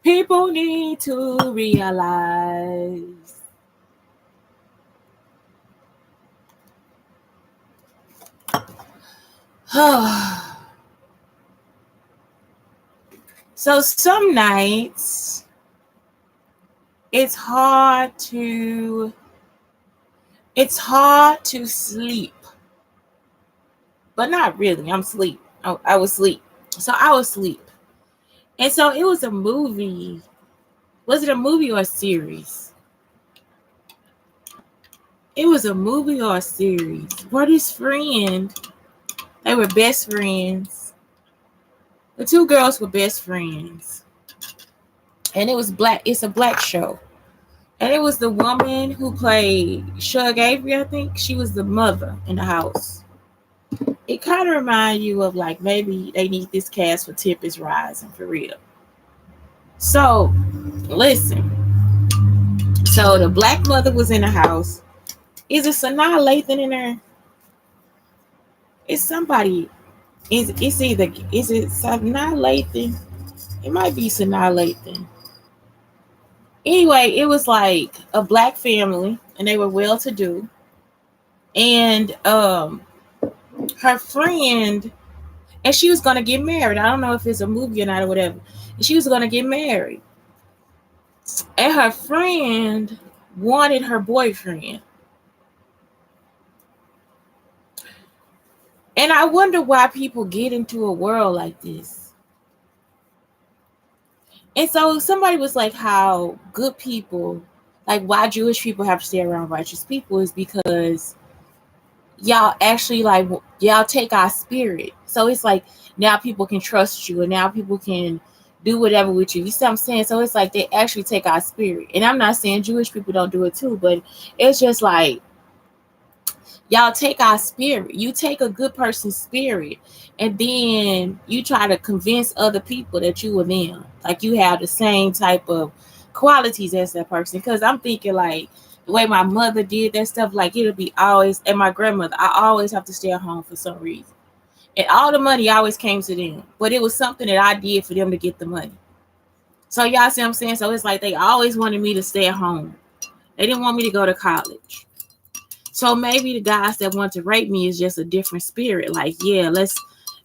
People need to realize. So some nights it's hard to sleep, but not really. I'm asleep. I was asleep. So I was asleep. And so it was a movie. Was it a movie or a series? It was a movie or a series where this friend, they were best friends. The two girls were best friends. And it was black. It's a black show. And it was the woman who played Shug Avery, I think. She was the mother in the house. It kind of reminds you of like maybe they need this cast for Tempest Rising for real. So, listen. So the black mother was in the house. Is it Sanaa Lathan in there? It's somebody. Is it Sanaa Lathan? It might be Sanaa Lathan. Anyway, it was like a black family, and they were well to do. And her friend, and she was gonna get married. I don't know if it's a movie or not or whatever. And she was gonna get married, and her friend wanted her boyfriend. And I wonder why people get into a world like this. And so somebody was like, how good people, like why Jewish people have to stay around righteous people is because y'all actually like y'all take our spirit. So it's like now people can trust you and now people can do whatever with you. You see what I'm saying? So it's like they actually take our spirit. And I'm not saying Jewish people don't do it too, but it's just like y'all take our spirit. You take a good person's spirit and then you try to convince other people that you are them. Like you have the same type of qualities as that person. Because I'm thinking like the way my mother did that stuff, like it'll be always, and my grandmother, I always have to stay at home for some reason. And all the money always came to them. But it was something that I did for them to get the money. So y'all see what I'm saying? So it's like they always wanted me to stay at home. They didn't want me to go to college. So maybe the guys that want to rape me is just a different spirit. Like, yeah, let's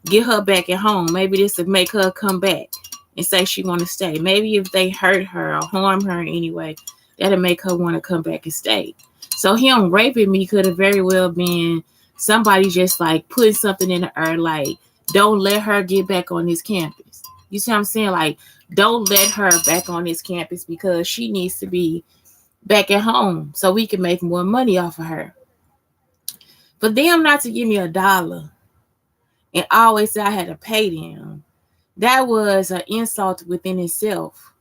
get her back at home. Maybe this would make her come back and say she want to stay. Maybe if they hurt her or harm her anyway, that'll make her want to come back and stay. So him raping me could have very well been somebody just like putting something in the air, like, don't let her get back on this campus. You see what I'm saying? Like, don't let her back on this campus because she needs to be back at home so we can make more money off of her. For them not to give me $1 and always say I had to pay them, that was an insult within itself.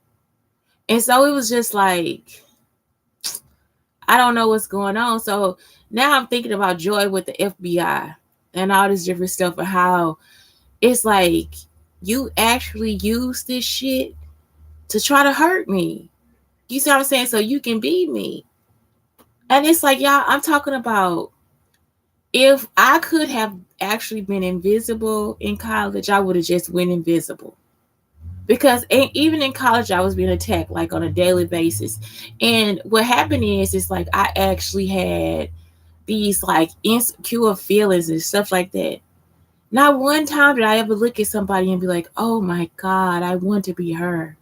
And so it was just like, I don't know what's going on. So now I'm thinking about Joy with the FBI and all this different stuff and how it's like you actually use this shit to try to hurt me. You see what I'm saying? So you can be me. And it's like, y'all, I'm talking about if I could have actually been invisible in college, I would have just went invisible. Because even in college, I was being attacked like on a daily basis. And what happened is, it's like I actually had these like insecure feelings and stuff like that. Not one time did I ever look at somebody and be like, oh my God, I want to be her.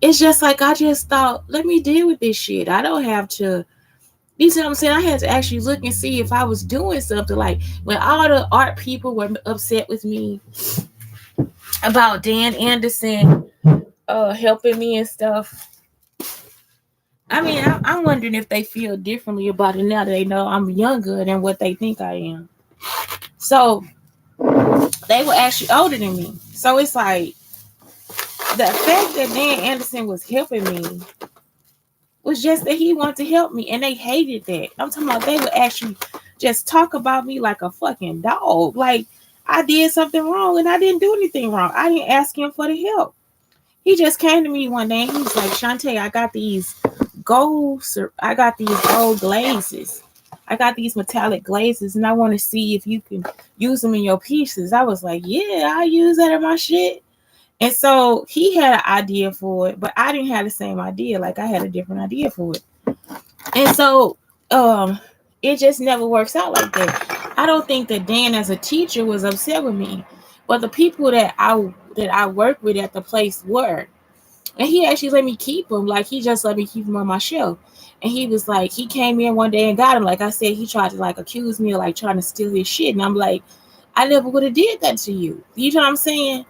It's just like, I just thought, let me deal with this shit. I don't have to. You see what I'm saying? I had to actually look and see if I was doing something. Like when all the art people were upset with me about Dan Anderson helping me and stuff. I mean, I'm wondering if they feel differently about it now that they know I'm younger than what they think I am. So they were actually older than me. So it's like the fact that Dan Anderson was helping me was just that he wanted to help me, and they hated that. I'm talking about they would actually just talk about me like a fucking dog. Like I did something wrong and I didn't do anything wrong. I didn't ask him for the help. He just came to me one day and he was like, Shante, I got these gold glazes. I got these metallic glazes and I want to see if you can use them in your pieces. I was like, yeah, I use that in my shit. And so he had an idea for it, but I didn't have the same idea. Like I had a different idea for it. And so it just never works out like that. I don't think that Dan as a teacher was upset with me, but the people that I worked with at the place were. And he actually let me keep him. Like he just let me keep him on my shelf. And he was like, he came in one day and got him. Like I said, he tried to like accuse me of like trying to steal his shit. And I'm like, I never would have did that to you. You know what I'm saying?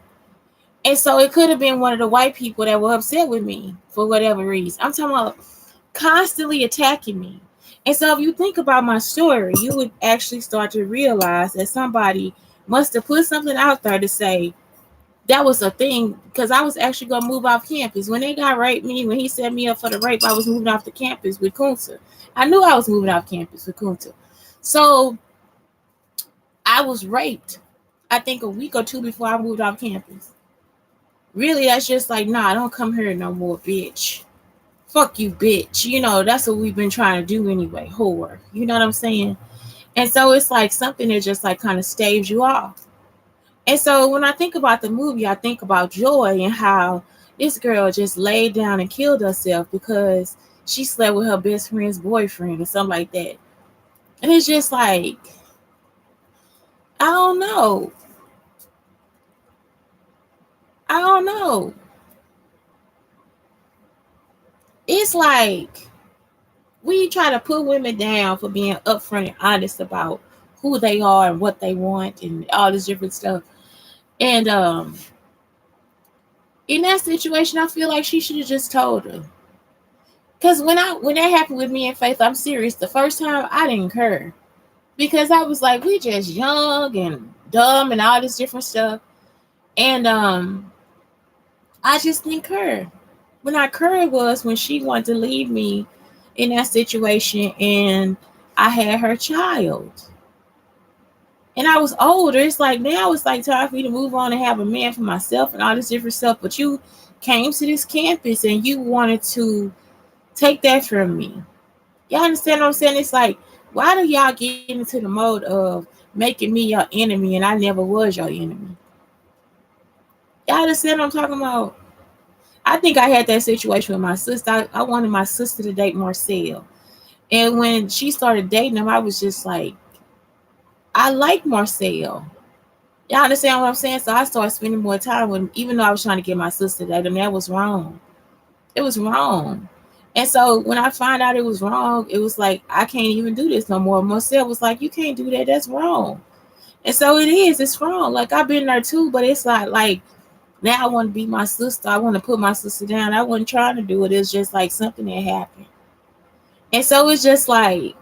And so it could have been one of the white people that were upset with me for whatever reason. I'm talking about constantly attacking me. And so if you think about my story, you would actually start to realize that somebody must have put something out there to say that was a thing, because I was actually going to move off campus. When they got raped me, when he set me up for the rape, I was moving off the campus with Kunta. I knew I was moving off campus with Kunta. So I was raped, I think a week or two before I moved off campus. Really, that's just like, nah, don't come here no more, bitch. Fuck you, bitch. You know, that's what we've been trying to do anyway, whore. You know what I'm saying? And so it's like something that just like kind of staves you off. And so when I think about the movie, I think about Joy and how this girl just laid down and killed herself because she slept with her best friend's boyfriend or something like that. And it's just like, I don't know. I don't know. It's like we try to put women down for being upfront and honest about who they are and what they want and all this different stuff. And in that situation, I feel like she should have just told her. Cause when that happened with me and Faith, I'm serious. The first time I didn't care because I was like, we just young and dumb and all this different stuff, and I just didn't care. When I cared was when she wanted to leave me in that situation, and I had her child, and I was older. It's like now it's like time for me to move on and have a man for myself and all this different stuff. But you came to this campus and you wanted to take that from me. Y'all understand what I'm saying? It's like, why do y'all get into the mode of making me your enemy and I never was your enemy? Y'all understand what I'm talking about? I think I had that situation with my sister. I wanted my sister to date Marcel. And when she started dating him, I was just like, I like Marcel. Y'all understand what I'm saying? So I started spending more time with him, even though I was trying to get my sister to date him. That was wrong. It was wrong. And so when I found out it was wrong, it was like, I can't even do this no more. Marcel was like, you can't do that. That's wrong. And so it is. It's wrong. Like, I've been there too, but it's like now I want to be my sister. I want to put my sister down. I wasn't trying to do it. It's just like something that happened. And so it's just like,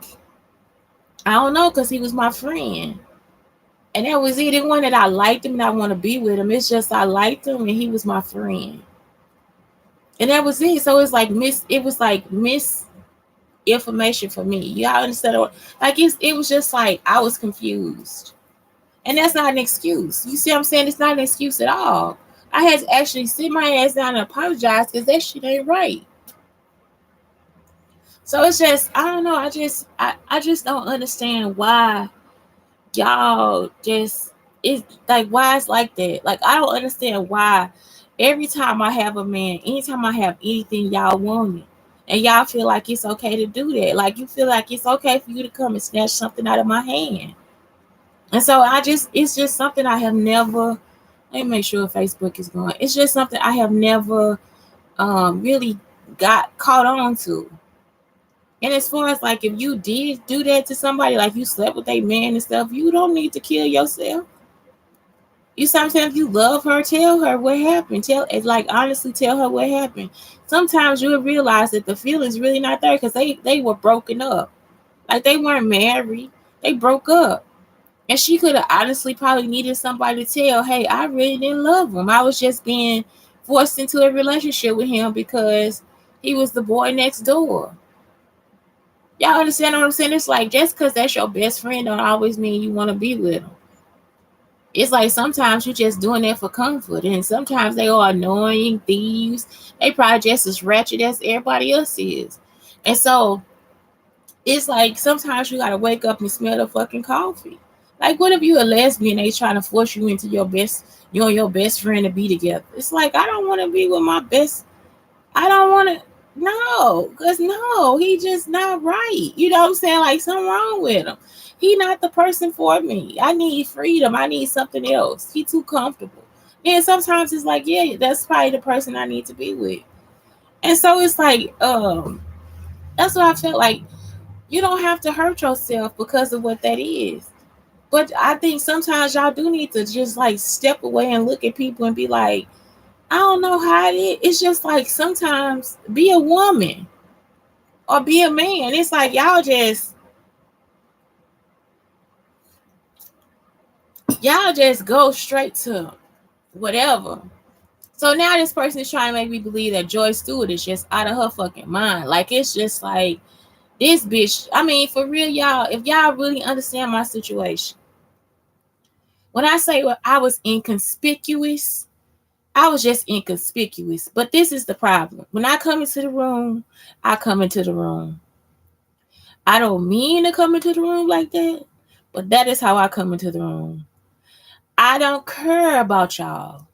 I don't know, because he was my friend. And that was it. It wasn't that I liked him and I want to be with him. It's just I liked him and he was my friend. And that was it. So it's like misinformation for me. Y'all understand? Like it was just like I was confused. And that's not an excuse. You see what I'm saying? It's not an excuse at all. I had to actually sit my ass down and apologize because that shit ain't right. So it's just, I don't know. I just don't understand why y'all just, it's like, why it's like that. Like, I don't understand why every time I have a man, anytime I have anything, y'all want it. And y'all feel like it's okay to do that. Like, you feel like it's okay for you to come and snatch something out of my hand. And so it's just something I have never, let me make sure Facebook is going. It's just something I have never really got caught on to. And as far as like, if you did do that to somebody, like you slept with a man and stuff, you don't need to kill yourself. You sometimes you love her, tell her what happened. Honestly tell her what happened. Sometimes you'll realize that the feeling's really not there because they were broken up. Like they weren't married. They broke up. And she could have honestly probably needed somebody to tell, hey, I really didn't love him. I was just being forced into a relationship with him because he was the boy next door. Y'all understand what I'm saying? It's like, just because that's your best friend don't always mean you want to be with him. It's like sometimes you're just doing that for comfort. And sometimes they are annoying thieves. They probably just as ratchet as everybody else is. And so it's like sometimes you got to wake up and smell the fucking coffee. Like, what if you a lesbian? They trying to force you into you and your best friend to be together. It's like, I don't want to be with my best. I don't want to. No, because no, he just not right. You know what I'm saying? Like, something wrong with him. He not the person for me. I need freedom. I need something else. He too comfortable. And sometimes it's like, yeah, that's probably the person I need to be with. And so it's like, that's what I felt like. You don't have to hurt yourself because of what that is. But I think sometimes y'all do need to just like step away and look at people and be like, I don't know how it is. It's just like sometimes be a woman or be a man. It's like y'all just go straight to whatever. So now this person is trying to make me believe that Joy Stewart is just out of her fucking mind. Like, it's just like, this bitch. I mean, for real, y'all, if y'all really understand my situation, when I say I was inconspicuous, I was just inconspicuous. But this is the problem. When I come into the room, I come into the room. I don't mean to come into the room like that, but that is how I come into the room. I don't care about y'all.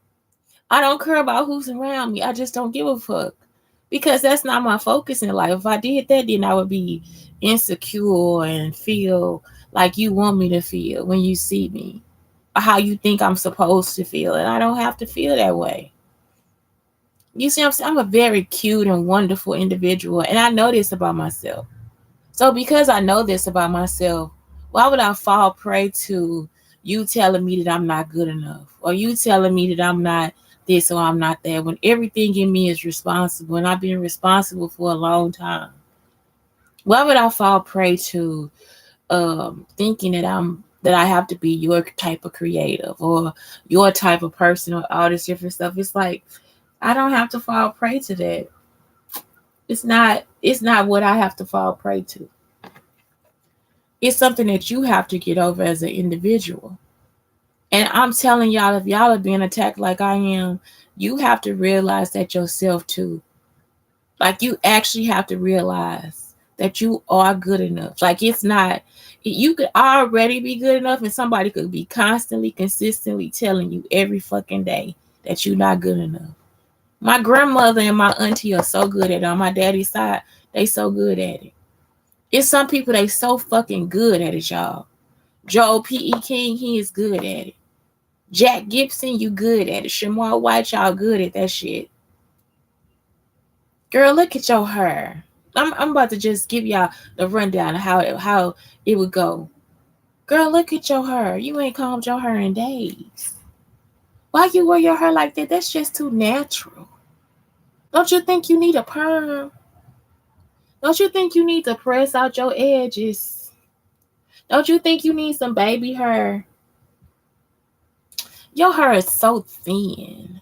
I don't care about who's around me. I just don't give a fuck. Because that's not my focus in life. If I did that, then I would be insecure and feel like you want me to feel when you see me, or how you think I'm supposed to feel. And I don't have to feel that way. You see what I'm saying? I'm a very cute and wonderful individual, and I know this about myself. So because I know this about myself, why would I fall prey to you telling me that I'm not good enough, or you telling me that I'm not this or I'm not that, when everything in me is responsible and I've been responsible for a long time? Why would I fall prey to thinking that I have to be your type of creative or your type of person or all this different stuff? It's like, I don't have to fall prey to that. It's not what I have to fall prey to. It's something that you have to get over as an individual. And I'm telling y'all, if y'all are being attacked like I am, you have to realize that yourself too. Like, you actually have to realize that you are good enough. Like, it's not, you could already be good enough, and somebody could be constantly, consistently telling you every fucking day that you're not good enough. My grandmother and my auntie are so good at it. On my daddy's side, they so good at it. It's some people, they so fucking good at it, y'all. Joe P.E. King, he is good at it. Jack Gibson, you good at it. Shamar White, y'all good at that shit. Girl, look at your hair. I'm about to just give y'all the rundown of how it would go. Girl, look at your hair. You ain't combed your hair in days. Why you wear your hair like that? That's just too natural. Don't you think you need a perm? Don't you think you need to press out your edges? Don't you think you need some baby hair? Your hair is so thin.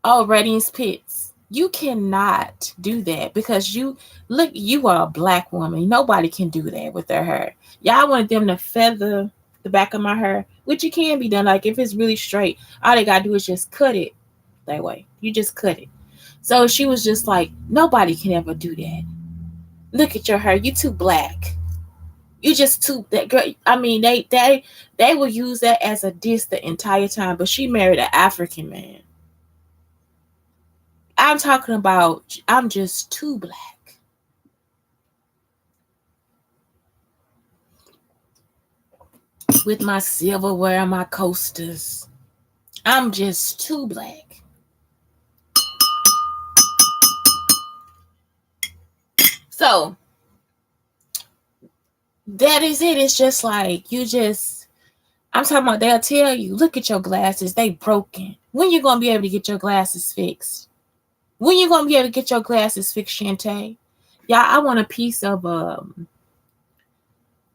Oh, Radiance Pits. You cannot do that because you are a black woman. Nobody can do that with their hair. Y'all wanted them to feather the back of my hair, which it can be done. Like, if it's really straight, all they gotta do is just cut it that way. You just cut it. So she was just like, nobody can ever do that. Look at your hair. You too black. You just too that girl. I mean, they will use that as a diss the entire time. But she married an African man. I'm talking about, I'm just too black. With my silverware and my coasters. I'm just too black. So that is it. It's just like, I'm talking about, they'll tell you, look at your glasses, they broken. When you gonna be able to get your glasses fixed? When you gonna be able to get your glasses fixed, Shante? Yeah, I want a piece of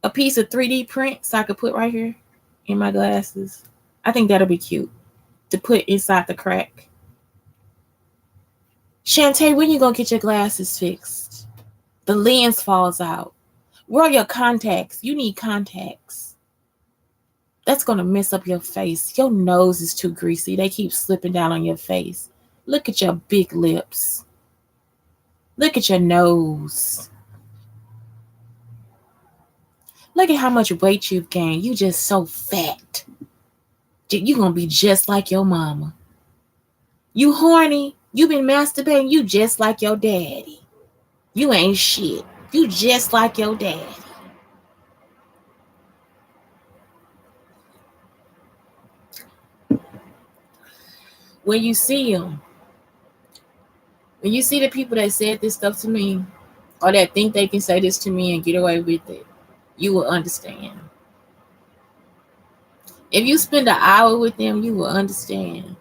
3D print so I could put right here in my glasses. I think that'll be cute to put inside the crack. Shante, when you gonna get your glasses fixed? The lens falls out. Where are your contacts? You need contacts. That's gonna mess up your face. Your nose is too greasy. They keep slipping down on your face. Look at your big lips. Look at your nose. Look at how much weight you've gained. You just so fat. You gonna be just like your mama. You horny, you been masturbating, you just like your daddy. You ain't shit. You just like your daddy. When you see them, when you see the people that said this stuff to me, or that think they can say this to me and get away with it, you will understand. If you spend an hour with them, you will understand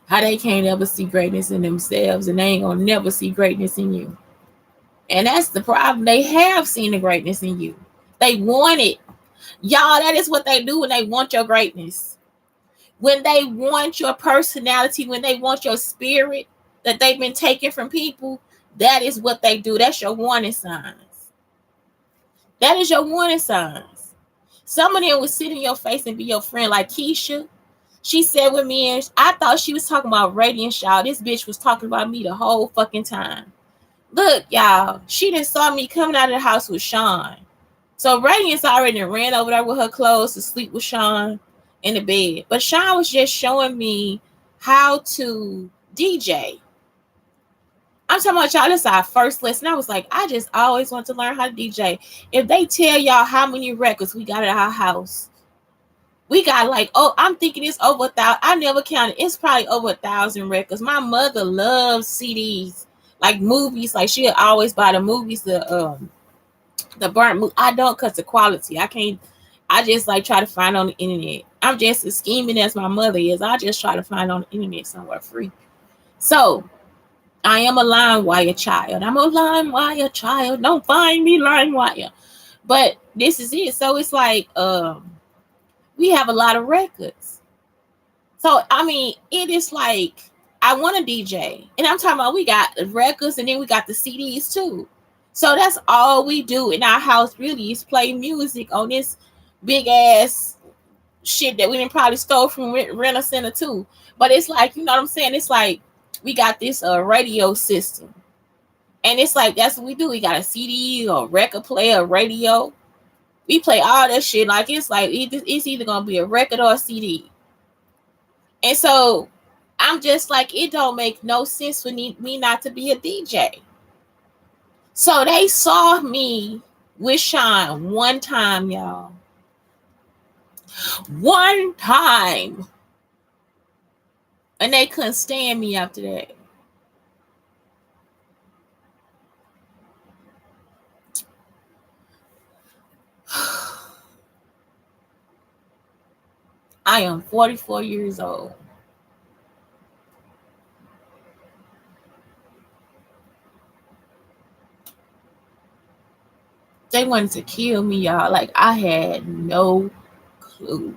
how they can't ever see greatness in themselves, and they ain't gonna never see greatness in you. And that's the problem. They have seen the greatness in you. They want it. Y'all, that is what they do when they want your greatness. When they want your personality, when they want your spirit that they've been taken from people, that is what they do. That's your warning signs. That is your warning signs. Some of them would sit in your face and be your friend, like Keisha. She said with me, and I thought she was talking about Radiant, y'all. This bitch was talking about me the whole fucking time. Look, y'all, she done saw me coming out of the house with Sean. So Radiance already ran over there with her clothes to sleep with Sean in the bed. But Sean was just showing me how to DJ. I'm talking about y'all, this is our first lesson. I was like, I just always want to learn how to DJ. If they tell y'all how many records we got at our house, we got like, oh, I'm thinking it's over 1,000. I never counted. It's probably over 1,000 records. My mother loves CDs, like movies. Like she'll always buy the movies, the burnt movie. I don't, cause the quality. I can't. I just like try to find on the internet. I'm just as scheming as my mother is. I just try to find on the internet somewhere free. So I am a LimeWire child. I'm a LimeWire child. Don't find me LimeWire. But this is it. So it's like we have a lot of records. So I mean, it is like I want a DJ, and I'm talking about we got records, and then we got the CDs too. So that's all we do in our house really is play music on this big ass shit that we didn't probably stole from Rent a Center too. But it's like, you know what I'm saying? It's like we got this radio system. And it's like that's what we do. We got a CD or record player, radio. We play all that shit. Like it's like it's either gonna be a record or a CD. And so I'm just like, it don't make no sense for me not to be a DJ. So they saw me with Sean one time, y'all. One time. And they couldn't stand me after that. I am 44 years old. They wanted to kill me, y'all. Like, I had no clue.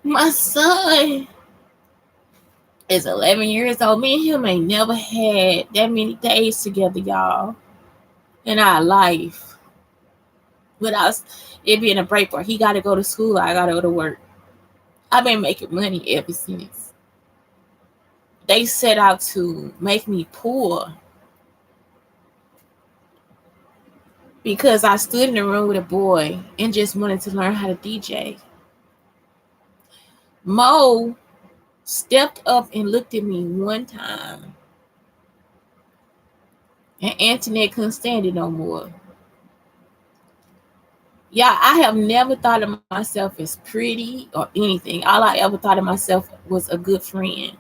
My son is 11 years old. Me and him ain't never had that many days together, y'all, in our life. Without it being a break where he got to go to school, I got to go to work. I've been making money ever since. They set out to make me poor because I stood in the room with a boy and just wanted to learn how to DJ. Mo stepped up and looked at me one time, and Antoinette couldn't stand it no more. Yeah, I have never thought of myself as pretty or anything. All I ever thought of myself was a good friend.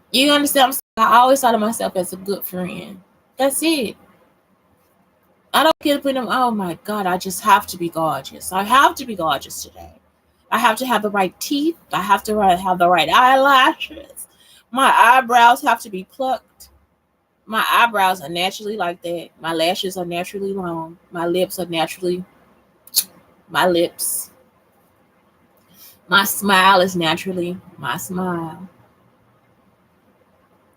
You understand? I always thought of myself as a good friend. That's it. I don't get up in them. Oh my God, I just have to be gorgeous. I have to be gorgeous today. I have to have the right teeth. I have to have the right eyelashes. My eyebrows have to be plucked. My eyebrows are naturally like that. My lashes are naturally long. My lips are naturally my lips. My smile is naturally my smile.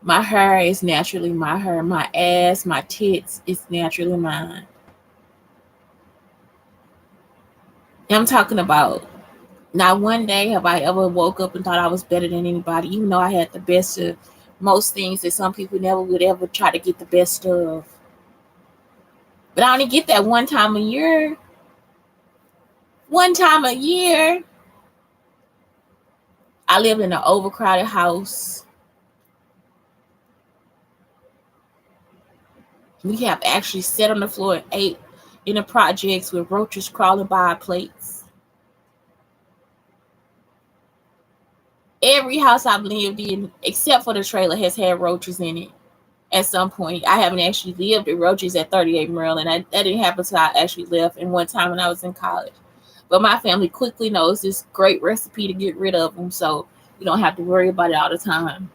My hair is naturally my hair. My ass, my tits is naturally mine. And I'm talking about, not one day have I ever woke up and thought I was better than anybody, even though I had the best of most things that some people never would ever try to get the best of. But I only get that one time a year. One time a year. I lived in an overcrowded house. We have actually sat on the floor and ate in the projects with roaches crawling by our plates. Every house I've lived in, except for the trailer, has had roaches in it at some point. I haven't actually lived with roaches at 38 Maryland. That didn't happen until I actually left, and one time when I was in college. But my family quickly knows this great recipe to get rid of them, so you don't have to worry about it all the time.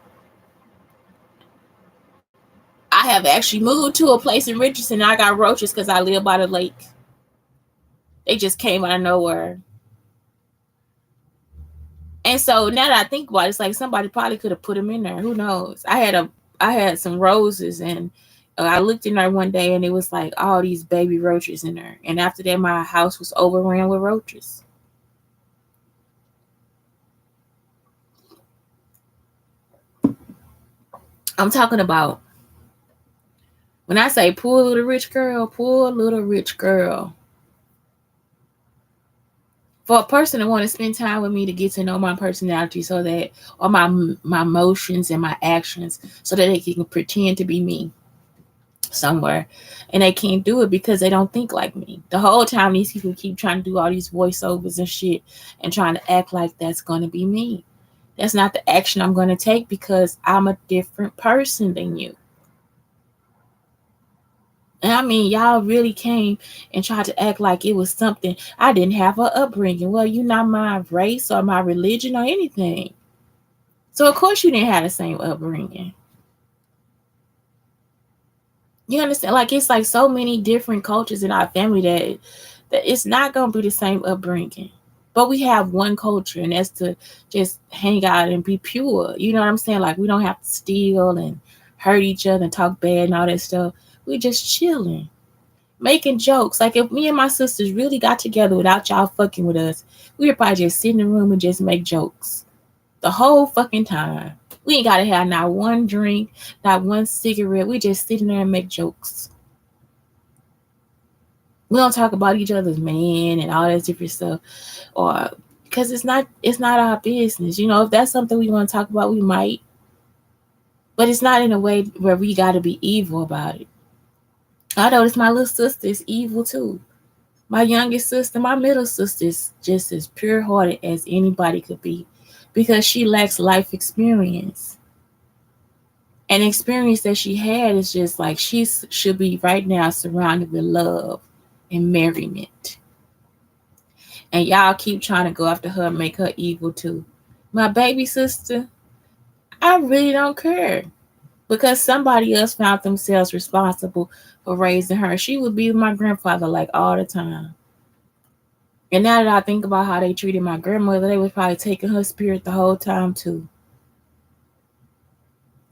I have actually moved to a place in Richardson, and I got roaches because I live by the lake. They just came out of nowhere. And so now that I think about it, it's like somebody probably could have put them in there. Who knows? I had some roses, and I looked in there one day, and it was like all these baby roaches in there. And after that, my house was overrun with roaches. I'm talking about, when I say poor little rich girl, poor little rich girl. For a person to want to spend time with me to get to know my personality, so that, or my emotions and my actions, so that they can pretend to be me somewhere, and they can't do it because they don't think like me. The whole time these people keep trying to do all these voiceovers and shit and trying to act like that's going to be me. That's not the action I'm going to take, because I'm a different person than you. And I mean, y'all really came and tried to act like it was something. I didn't have an upbringing. Well, you're not my race or my religion or anything. So, of course, you didn't have the same upbringing. You understand? Like, it's like so many different cultures in our family that it's not going to be the same upbringing. But we have one culture, and that's to just hang out and be pure. You know what I'm saying? Like, we don't have to steal and hurt each other and talk bad and all that stuff. We just chilling, making jokes. Like, if me and my sisters really got together without y'all fucking with us, we would probably just sit in the room and just make jokes the whole fucking time. We ain't gotta have not one drink, not one cigarette. We just sitting there and make jokes. We don't talk about each other's man and all that different stuff, or because it's not our business. You know, if that's something we want to talk about, we might, but it's not in a way where we got to be evil about it. I noticed my little sister is evil too. My youngest sister, my middle sister, is just as pure-hearted as anybody could be, because she lacks life experience. And experience that she had is just like she should be right now surrounded with love and merriment. And y'all keep trying to go after her and make her evil too. My baby sister, I really don't care, because somebody else found themselves responsible for raising her. She would be with my grandfather like all the time. And now that I think about how they treated my grandmother, they was probably taking her spirit the whole time too.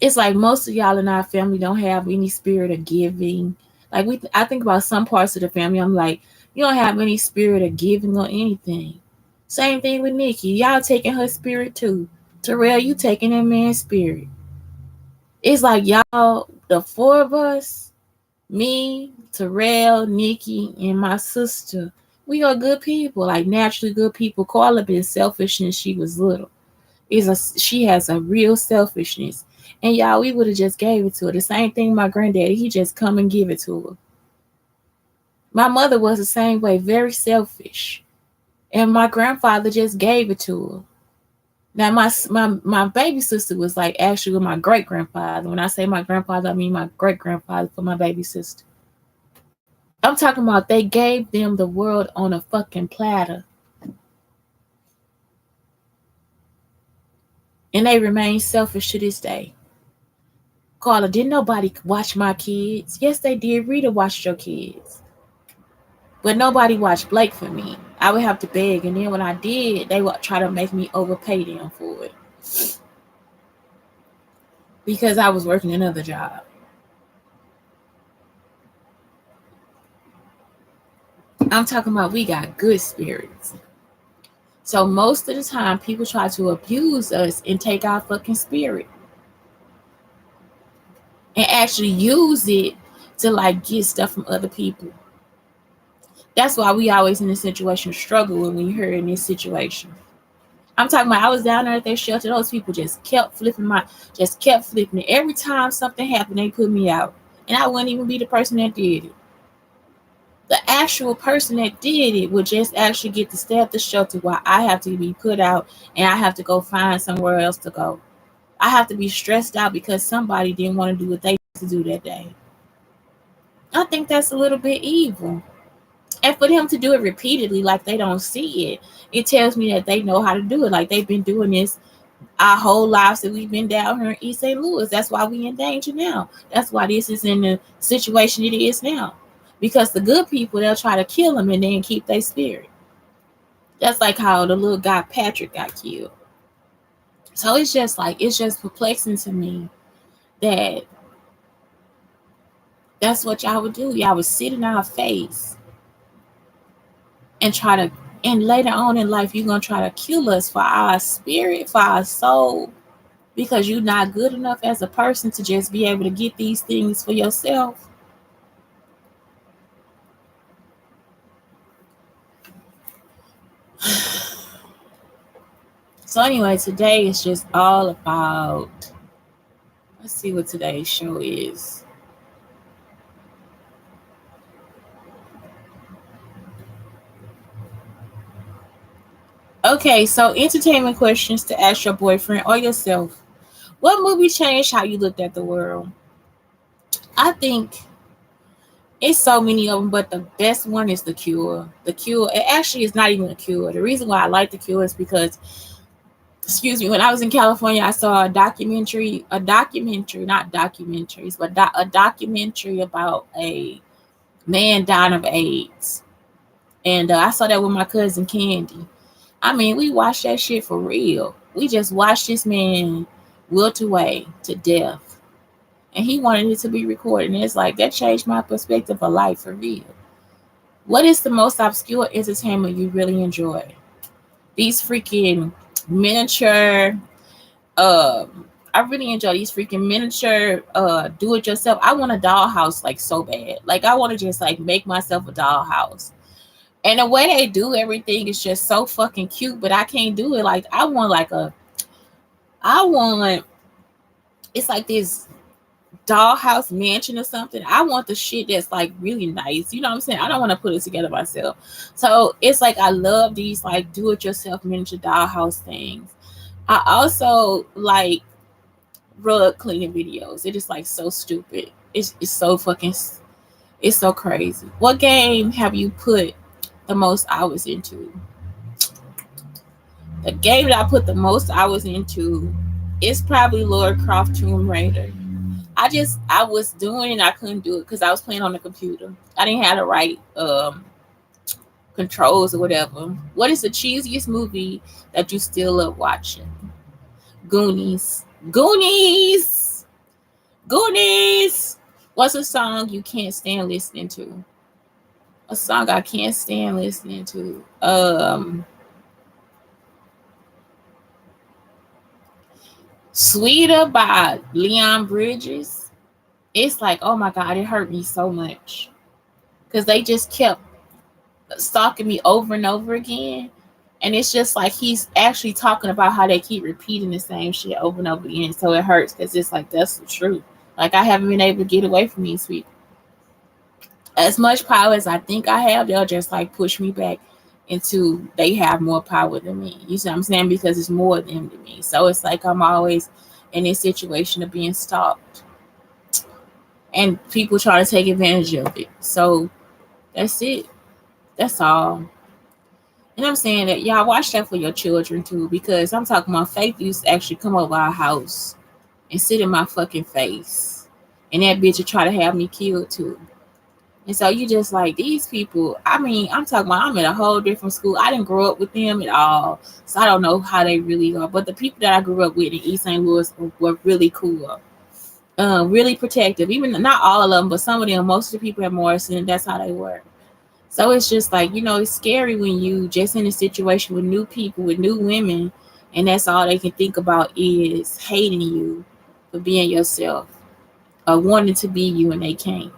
It's like most of y'all in our family don't have any spirit of giving. Like, I think about some parts of the family, I'm like, you don't have any spirit of giving or anything. Same thing with Nikki. Y'all taking her spirit too. Terrell, you taking that man's spirit. It's like y'all, the four of us, me, Terrell, Nikki, and my sister, we are good people, like naturally good people. Carla been selfish since she was little. She has a real selfishness. And y'all, we would have just gave it to her. The same thing my granddaddy, he just come and give it to her. My mother was the same way, very selfish. And my grandfather just gave it to her. Now, my baby sister was like actually with my great grandfather. When I say my grandfather, I mean my great grandfather for my baby sister. I'm talking about they gave them the world on a fucking platter. And they remain selfish to this day. Carla, didn't nobody watch my kids? Yes, they did. Rita watched your kids. But nobody watched Blake for me. I would have to beg. And then when I did, they would try to make me overpay them for it, because I was working another job. I'm talking about we got good spirits. So most of the time, people try to abuse us and take our fucking spirit. and actually use it to like get stuff from other people. That's why we always in this situation struggle when we hear in this situation. I'm talking about I was down there at their shelter. Those people just kept flipping it. Every time something happened, they put me out. And I wouldn't even be the person that did it. The actual person that did it would just actually get to stay at the shelter while I have to be put out and I have to go find somewhere else to go. I have to be stressed out because somebody didn't want to do what they to do that day. I think that's a little bit evil. And for them to do it repeatedly like they don't see it, it tells me that they know how to do it. Like they've been doing this our whole lives that we've been down here in East St. Louis. That's why we in danger now. That's why this is in the situation it is now. Because the good people, they'll try to kill them and then keep their spirit. That's like how the little guy Patrick got killed. So it's just perplexing to me that that's what y'all would do. Y'all would sit in our face and try to, and later on in life, you're going to try to kill us for our spirit, for our soul, because you're not good enough as a person to just be able to get these things for yourself. So anyway, today is just all about, let's see what today's show is. Okay, so entertainment questions to ask your boyfriend or yourself. What movie changed how you looked at the world? I think it's so many of them, but the best one is The Cure. The Cure, it actually is not even a cure. The reason why I like The Cure is because, excuse me, when I was in California, I saw a documentary, not documentaries, but a documentary about a man dying of AIDS. And I saw that with my cousin Candy. I mean, we watched that shit for real. We just watched this man wilt away to death. And he wanted it to be recorded. And it's like, that changed my perspective of life for real. What is the most obscure entertainment you really enjoy? These freaking miniature, I really enjoy these freaking miniature, do it yourself. I want a dollhouse like so bad. Like I want to just like make myself a dollhouse. And the way they do everything is just so fucking cute, but I can't do it. Like I want it's like this dollhouse mansion or something. I want the shit that's like really nice. You know what I'm saying? I don't want to put it together myself. So it's like I love these like do it yourself miniature dollhouse things. I also like rug cleaning videos. It is like so stupid. It's so fucking, it's so crazy. What game have you put the most hours into? The game that I put the most hours into is probably Lord Croft Tomb Raider. I was doing it, I couldn't do it because I was playing on the computer. I didn't have the right controls or whatever. What is the cheesiest movie that you still love watching? Goonies. Goonies. Goonies. What's a song you can't stand listening to? A song I can't stand listening to. Sweeter by Leon Bridges. It's like, oh my God, it hurt me so much. Because they just kept stalking me over and over again. And it's just like he's actually talking about how they keep repeating the same shit over and over again. So it hurts because it's like, that's the truth. Like I haven't been able to get away from these people. As much power as I think I have, they'll just like push me back into they have more power than me. You see what I'm saying? Because it's more than them to me. So it's like I'm always in this situation of being stalked. And people try to take advantage of it. So that's it. That's all. And I'm saying that y'all watch that for your children too, because I'm talking about Faith used to actually come over our house and sit in my fucking face. And that bitch would try to have me killed too. And so you just like these people, I mean, I'm talking about I'm in a whole different school. I didn't grow up with them at all. So I don't know how they really are. But the people that I grew up with in East St. Louis were really cool. Really protective. Even not all of them, but some of them, most of the people at Morrison, that's how they were. So it's just like, you know, it's scary when you just in a situation with new people, with new women, and that's all they can think about is hating you for being yourself. wanting to be you and they can't.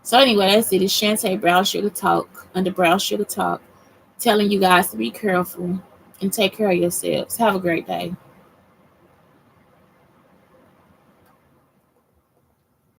So anyway, that's it. It's Shante Brown Sugar Talk under Brown Sugar Talk, telling you guys to be careful and take care of yourselves. Have a great day.